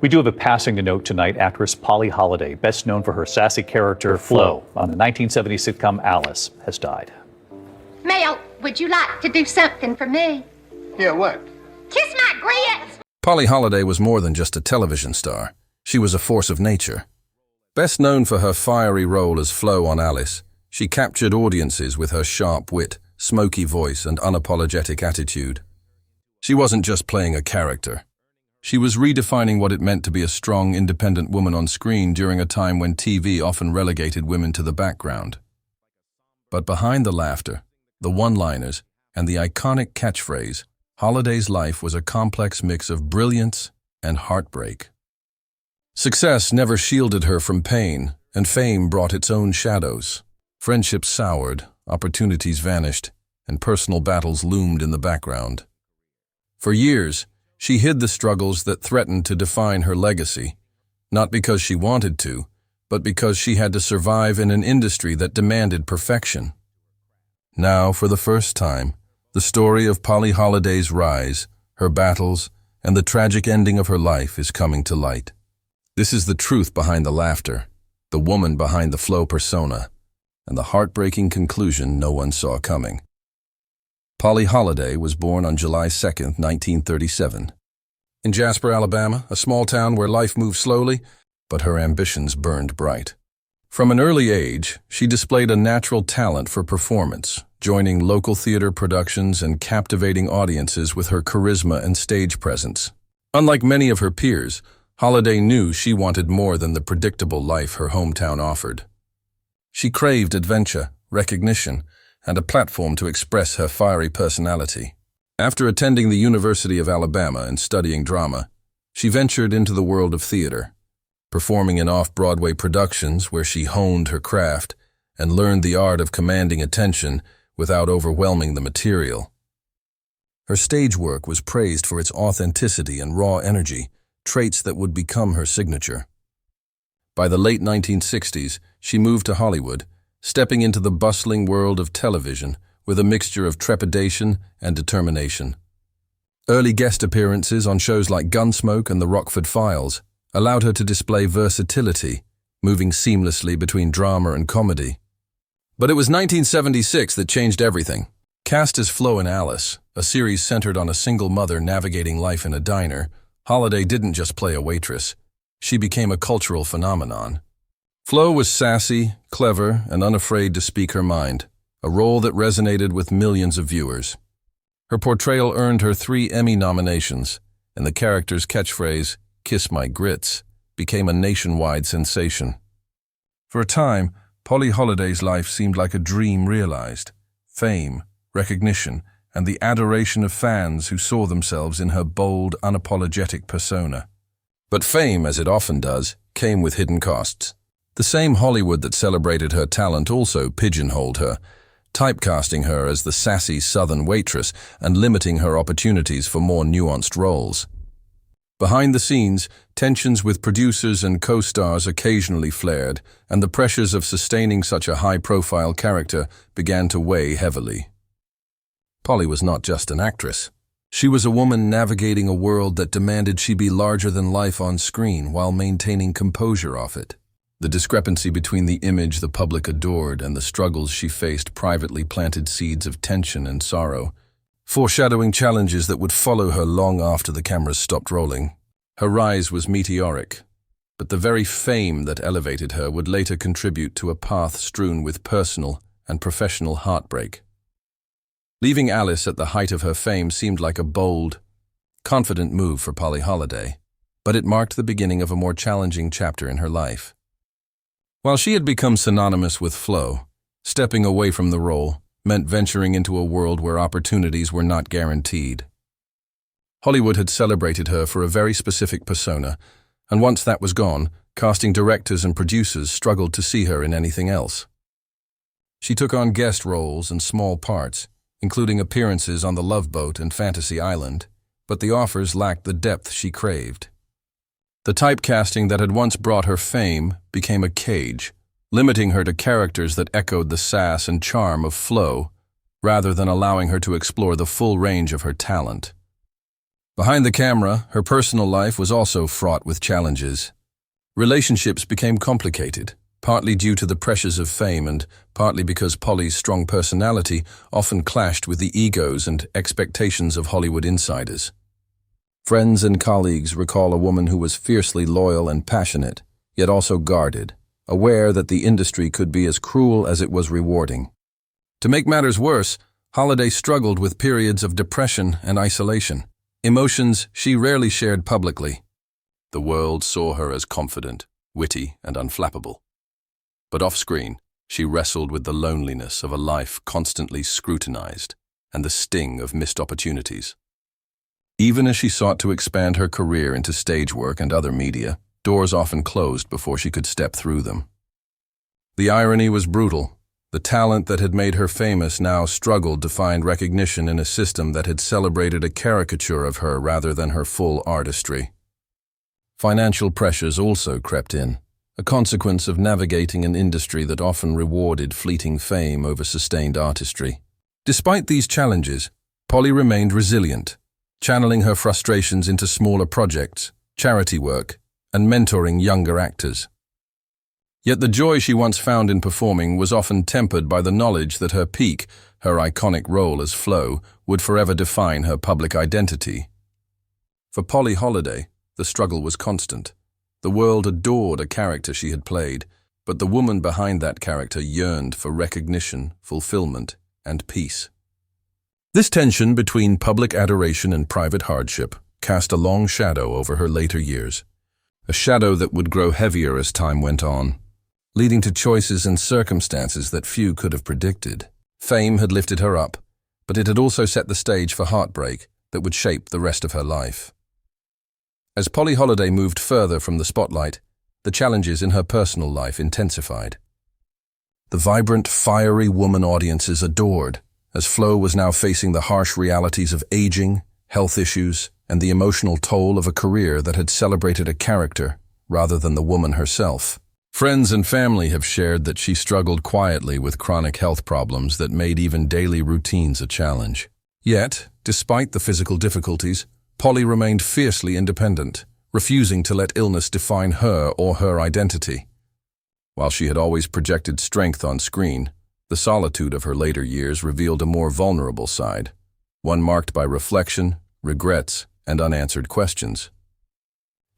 We do have a passing to note tonight. Actress Polly Holliday, best known for her sassy character Flo on the 1970s sitcom Alice, has died. Mel, would you like to do something for me? Yeah, what? Kiss my grits! Polly Holliday was more than just a television star. She was a force of nature. Best known for her fiery role as Flo on Alice, she captured audiences with her sharp wit, smoky voice, and unapologetic attitude. She wasn't just playing a character. She was redefining what it meant to be a strong, independent woman on screen during a time when TV often relegated women to the background. But behind the laughter, the one-liners, and the iconic catchphrase, Holliday's life was a complex mix of brilliance and heartbreak. Success never shielded her from pain, and fame brought its own shadows. Friendships soured, opportunities vanished, and personal battles loomed in the background. For years, she hid the struggles that threatened to define her legacy, not because she wanted to, but because she had to survive in an industry that demanded perfection. Now, for the first time, the story of Polly Holliday's rise, her battles, and the tragic ending of her life is coming to light. This is the truth behind the laughter, the woman behind the Flo persona, and the heartbreaking conclusion no one saw coming. Polly Holliday was born on July 2, 1937. In Jasper, Alabama, a small town where life moved slowly, but her ambitions burned bright. From an early age, she displayed a natural talent for performance, joining local theater productions and captivating audiences with her charisma and stage presence. Unlike many of her peers, Holliday knew she wanted more than the predictable life her hometown offered. She craved adventure, recognition, and a platform to express her fiery personality. After attending the University of Alabama and studying drama, she ventured into the world of theater, performing in off-Broadway productions where she honed her craft and learned the art of commanding attention without overwhelming the material. Her stage work was praised for its authenticity and raw energy, traits that would become her signature. By the late 1960s, she moved to Hollywood, stepping into the bustling world of television with a mixture of trepidation and determination. Early guest appearances on shows like Gunsmoke and The Rockford Files allowed her to display versatility, moving seamlessly between drama and comedy. But it was 1976 that changed everything. Cast as Flo in Alice, a series centered on a single mother navigating life in a diner, Holliday didn't just play a waitress. She became a cultural phenomenon. Flo was sassy, clever, and unafraid to speak her mind, a role that resonated with millions of viewers. Her portrayal earned her 3 Emmy nominations, and the character's catchphrase, "Kiss my grits," became a nationwide sensation. For a time, Polly Holliday's life seemed like a dream realized. Fame, recognition, and the adoration of fans who saw themselves in her bold, unapologetic persona. But fame, as it often does, came with hidden costs. The same Hollywood that celebrated her talent also pigeonholed her, typecasting her as the sassy Southern waitress and limiting her opportunities for more nuanced roles. Behind the scenes, tensions with producers and co-stars occasionally flared, and the pressures of sustaining such a high-profile character began to weigh heavily. Polly was not just an actress. She was a woman navigating a world that demanded she be larger than life on screen while maintaining composure off it. The discrepancy between the image the public adored and the struggles she faced privately planted seeds of tension and sorrow, foreshadowing challenges that would follow her long after the cameras stopped rolling. Her rise was meteoric, but the very fame that elevated her would later contribute to a path strewn with personal and professional heartbreak. Leaving Alice at the height of her fame seemed like a bold, confident move for Polly Holliday, but it marked the beginning of a more challenging chapter in her life. While she had become synonymous with Flo, stepping away from the role meant venturing into a world where opportunities were not guaranteed. Hollywood had celebrated her for a very specific persona, and once that was gone, casting directors and producers struggled to see her in anything else. She took on guest roles and small parts, including appearances on The Love Boat and Fantasy Island, but the offers lacked the depth she craved. The typecasting that had once brought her fame became a cage, limiting her to characters that echoed the sass and charm of Flo, rather than allowing her to explore the full range of her talent. Behind the camera, her personal life was also fraught with challenges. Relationships became complicated, partly due to the pressures of fame and partly because Polly's strong personality often clashed with the egos and expectations of Hollywood insiders. Friends and colleagues recall a woman who was fiercely loyal and passionate, yet also guarded, aware that the industry could be as cruel as it was rewarding. To make matters worse, Holliday struggled with periods of depression and isolation, emotions she rarely shared publicly. The world saw her as confident, witty, and unflappable. But off-screen, she wrestled with the loneliness of a life constantly scrutinized and the sting of missed opportunities. Even as she sought to expand her career into stage work and other media, doors often closed before she could step through them. The irony was brutal. The talent that had made her famous now struggled to find recognition in a system that had celebrated a caricature of her rather than her full artistry. Financial pressures also crept in, a consequence of navigating an industry that often rewarded fleeting fame over sustained artistry. Despite these challenges, Polly remained resilient, channeling her frustrations into smaller projects, charity work, and mentoring younger actors. Yet the joy she once found in performing was often tempered by the knowledge that her peak, her iconic role as Flo, would forever define her public identity. For Polly Holliday, the struggle was constant. The world adored a character she had played, but the woman behind that character yearned for recognition, fulfillment, and peace. This tension between public adoration and private hardship cast a long shadow over her later years, a shadow that would grow heavier as time went on, leading to choices and circumstances that few could have predicted. Fame had lifted her up, but it had also set the stage for heartbreak that would shape the rest of her life. As Polly Holliday moved further from the spotlight, the challenges in her personal life intensified. The vibrant, fiery woman audiences adored, as Flo was now facing the harsh realities of aging, health issues, and the emotional toll of a career that had celebrated a character rather than the woman herself. Friends and family have shared that she struggled quietly with chronic health problems that made even daily routines a challenge. Yet, despite the physical difficulties, Polly remained fiercely independent, refusing to let illness define her or her identity. While she had always projected strength on screen, the solitude of her later years revealed a more vulnerable side, one marked by reflection, regrets, and unanswered questions.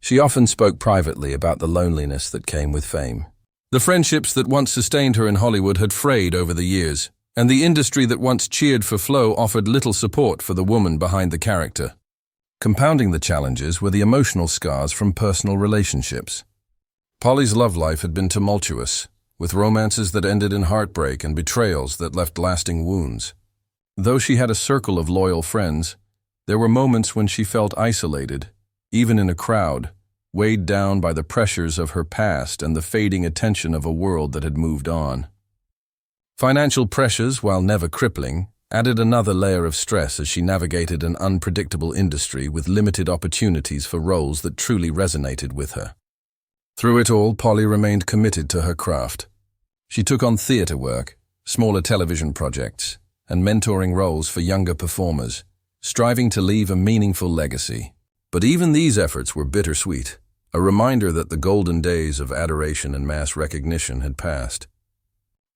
She often spoke privately about the loneliness that came with fame. The friendships that once sustained her in Hollywood had frayed over the years, and the industry that once cheered for Flo offered little support for the woman behind the character. Compounding the challenges were the emotional scars from personal relationships. Polly's love life had been tumultuous, with romances that ended in heartbreak and betrayals that left lasting wounds. Though she had a circle of loyal friends, there were moments when she felt isolated, even in a crowd, weighed down by the pressures of her past and the fading attention of a world that had moved on. Financial pressures, while never crippling, added another layer of stress as she navigated an unpredictable industry with limited opportunities for roles that truly resonated with her. Through it all, Polly remained committed to her craft. She took on theater work, smaller television projects, and mentoring roles for younger performers, striving to leave a meaningful legacy. But even these efforts were bittersweet, a reminder that the golden days of adoration and mass recognition had passed.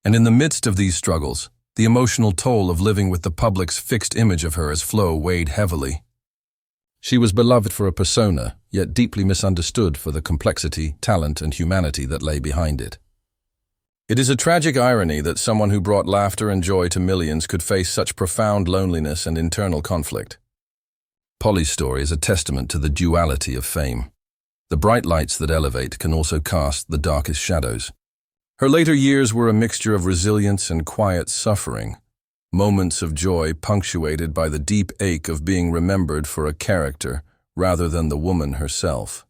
And in the midst of these struggles, the emotional toll of living with the public's fixed image of her as Flo weighed heavily. She was beloved for a persona, yet deeply misunderstood for the complexity, talent, and humanity that lay behind it. It is a tragic irony that someone who brought laughter and joy to millions could face such profound loneliness and internal conflict. Polly's story is a testament to the duality of fame. The bright lights that elevate can also cast the darkest shadows. Her later years were a mixture of resilience and quiet suffering, moments of joy punctuated by the deep ache of being remembered for a character rather than the woman herself.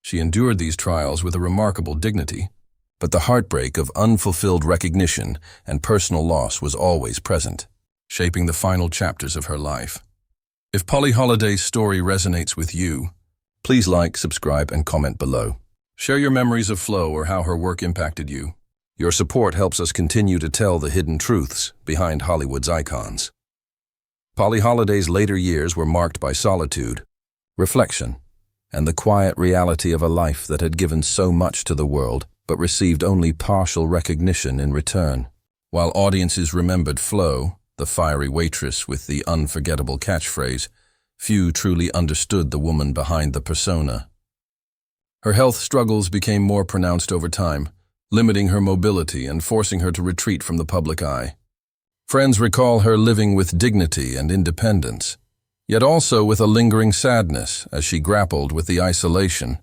She endured these trials with a remarkable dignity, but the heartbreak of unfulfilled recognition and personal loss was always present, shaping the final chapters of her life. If Polly Holliday's story resonates with you, please like, subscribe, and comment below. Share your memories of Flo or how her work impacted you. Your support helps us continue to tell the hidden truths behind Hollywood's icons. Polly Holliday's later years were marked by solitude, reflection, and the quiet reality of a life that had given so much to the world but received only partial recognition in return. While audiences remembered Flo, the fiery waitress with the unforgettable catchphrase, few truly understood the woman behind the persona. Her health struggles became more pronounced over time, limiting her mobility and forcing her to retreat from the public eye. Friends recall her living with dignity and independence, yet also with a lingering sadness as she grappled with the isolation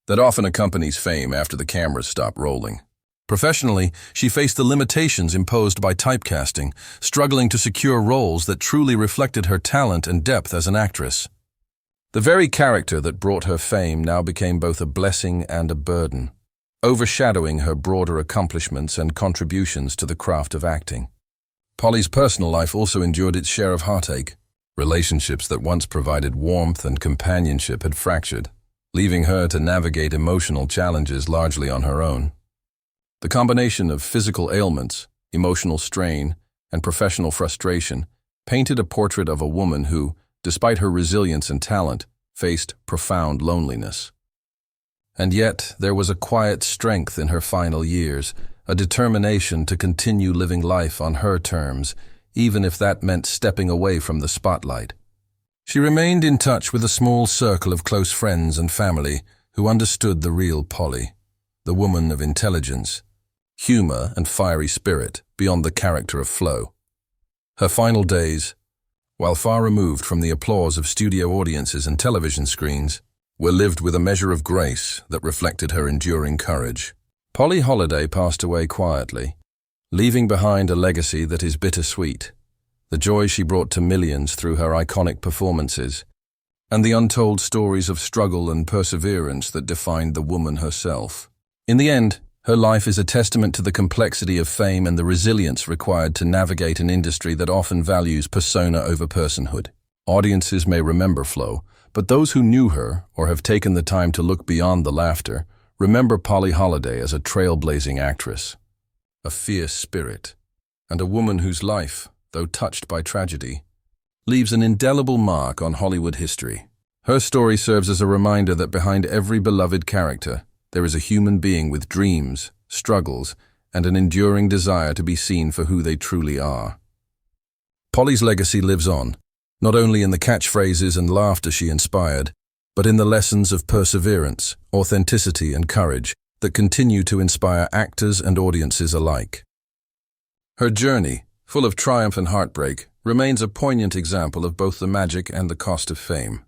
that often accompanies fame after the cameras stop rolling. Professionally, she faced the limitations imposed by typecasting, struggling to secure roles that truly reflected her talent and depth as an actress. The very character that brought her fame now became both a blessing and a burden, overshadowing her broader accomplishments and contributions to the craft of acting. Polly's personal life also endured its share of heartache. Relationships that once provided warmth and companionship had fractured, leaving her to navigate emotional challenges largely on her own. The combination of physical ailments, emotional strain, and professional frustration painted a portrait of a woman who, despite her resilience and talent, faced profound loneliness. And yet, there was a quiet strength in her final years, a determination to continue living life on her terms, even if that meant stepping away from the spotlight. She remained in touch with a small circle of close friends and family who understood the real Polly, the woman of intelligence, humor, and fiery spirit beyond the character of Flo. Her final days, while far removed from the applause of studio audiences and television screens, were lived with a measure of grace that reflected her enduring courage. Polly Holliday passed away quietly, leaving behind a legacy that is bittersweet, the joy she brought to millions through her iconic performances, and the untold stories of struggle and perseverance that defined the woman herself. In the end, her life is a testament to the complexity of fame and the resilience required to navigate an industry that often values persona over personhood. Audiences may remember Flo, but those who knew her or have taken the time to look beyond the laughter remember Polly Holliday as a trailblazing actress, a fierce spirit, and a woman whose life, though touched by tragedy, leaves an indelible mark on Hollywood history. Her story serves as a reminder that behind every beloved character, there is a human being with dreams, struggles, and an enduring desire to be seen for who they truly are. Polly's legacy lives on, not only in the catchphrases and laughter she inspired, but in the lessons of perseverance, authenticity, and courage that continue to inspire actors and audiences alike. Her journey, full of triumph and heartbreak, remains a poignant example of both the magic and the cost of fame.